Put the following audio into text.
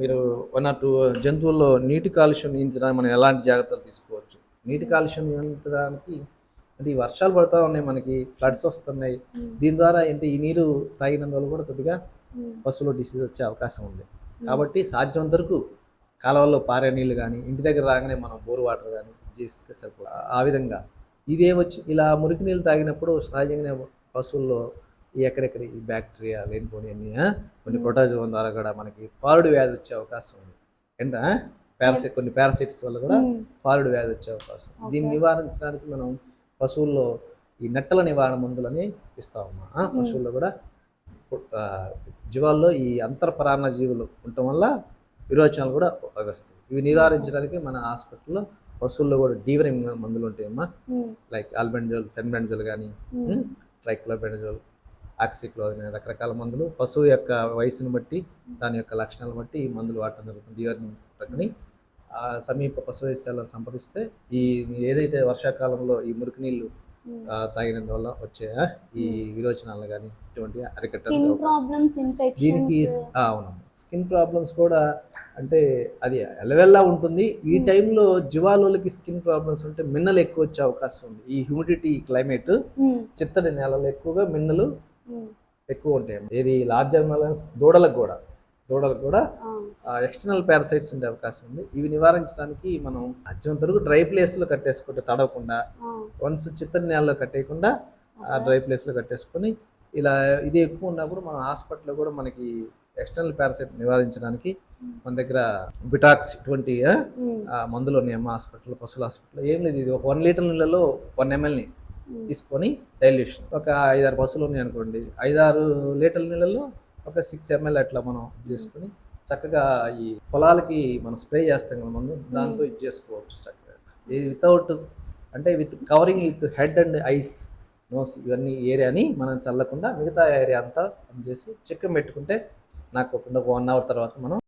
మీరు 1 ఆర్ 2 జంతువుల్లో నీటి కాలుష్యం నియంత్రించడానికి మనం ఎలాంటి జాగ్రత్తలు తీసుకోవచ్చు? నీటి కాలుష్యం నియంత్రించడానికి అంటే ఈ వర్షాలు పడతా ఉన్నాయి, మనకి ఫ్లడ్స్ వస్తున్నాయి. దీని ద్వారా ఏంటి ఈ నీరు తాగినందువల్ల కూడా కొద్దిగా పశువులో డిసీజ్ వచ్చే అవకాశం ఉంది. కాబట్టి సాధ్యమైనంత వరకు కాలువల్లో పారే నీళ్ళు కానీ, ఇంటి దగ్గర రాగానే మనం బోర్ వాటర్ కానీ చేస్తే సరిపోదు. ఆ విధంగా ఇదేమొచ్చి ఇలా మురికి నీళ్ళు తాగినప్పుడు సహజంగానే పశువుల్లో ఎక్కడెక్కడ ఈ బ్యాక్టీరియా లేనిపోని అన్ని కొన్ని ప్రోటోజోన్ ద్వారా కూడా మనకి పారుడు వ్యాధి వచ్చే అవకాశం ఉంది. ఏంట కొన్ని పారాసిట్స్ వల్ల కూడా పారుడు వ్యాధి వచ్చే అవకాశం ఉంది. దీన్ని నివారించడానికి మనం పశువుల్లో ఈ నట్టల నివారణ మందులని ఇస్తామమ్మా. పశువుల్లో కూడా జీవాల్లో ఈ అంతర్పరాన్న జీవులు ఉండటం వల్ల విరోచనాలు కూడా వస్తాయి. ఇవి నివారించడానికి మన హాస్పిటల్లో పశువుల్లో కూడా డీవరింగ్ మందులు ఉంటాయమ్మా. లైక్ ఆల్బెండజోల్, ఫెన్బెండజోల్ కానీ, ట్రైక్లోబెండజోల్, ఆక్సిక్లోజన్, రకరకాల మందులు పశువు యొక్క వయసును బట్టి దాని యొక్క లక్షణాలను బట్టి ఈ మందులు వాడటం జరుగుతుంది. డీవరింగ్ ప్రక్కని సమీప పశు వైద్యశాలను సంప్రదిస్తే ఈ ఏదైతే వర్షాకాలంలో ఈ మురికి నీళ్లు తాగినందువల్ల వచ్చే ఈ విరోచనాలు కానీ ఇటువంటి అరికట్టడానికి దీనికి అవునమ్మా. స్కిన్ ప్రాబ్లమ్స్ కూడా అంటే అది ఎలవెల్లా ఉంటుంది. ఈ టైంలో జీవాలకి స్కిన్ ప్రాబ్లమ్స్ ఉంటే మిన్నలు ఎక్కువ వచ్చే అవకాశం ఉంది. ఈ హ్యూమిడిటీ క్లైమేట్ చిత్తడి నేలలో ఎక్కువగా మిన్నలు ఎక్కువ ఉంటాయి. ఏది లార్జ్ అనిమల్స్ దూడలకు కూడా ఎక్స్టర్నల్ పారాసైట్స్ ఉండే అవకాశం ఉంది. ఇవి నివారించడానికి మనం అత్యంత వరకు డ్రై ప్లేస్లో కట్టేసుకుంటే తడవకుండా, వన్స్ చిత్తడి నేలలో కట్టేయకుండా ఆ డ్రై ప్లేస్లో కట్టేసుకొని ఇలా ఇది ఎక్కువ ఉన్నప్పుడు మన హాస్పిటల్లో కూడా మనకి ఎక్స్టర్నల్ పారాసైట్ నివారించడానికి మన దగ్గర బిటాక్స్ ఇటువంటి మందులు ఉన్నాయమ్మా హాస్పిటల్లో, పశువుల హాస్పిటల్లో. ఏం లేదు, ఇది ఒక 1 లీటర్ నీళ్ళలో 1 mlని తీసుకొని డైల్యూషన్ ఒక 5-6 పశువులు ఉన్నాయి అనుకోండి, 5-6 లీటర్ల నీళ్ళలో ఒక 6 ml అట్లా మనం చేసుకొని చక్కగా ఈ పొలాలకి మనం స్ప్రే చేస్తాం కదా మందు, దాంతో ఇది చేసుకోవచ్చు చక్కగా. ఇది వితౌట్ అంటే with covering with head and eyes, nose ఇవన్నీ ఏరియాని మనం చల్లకుండా మిగతా ఏరియా అంతా చేసి చిక్కం పెట్టుకుంటే నాకు ఒక 1 అవర్ తర్వాత మనం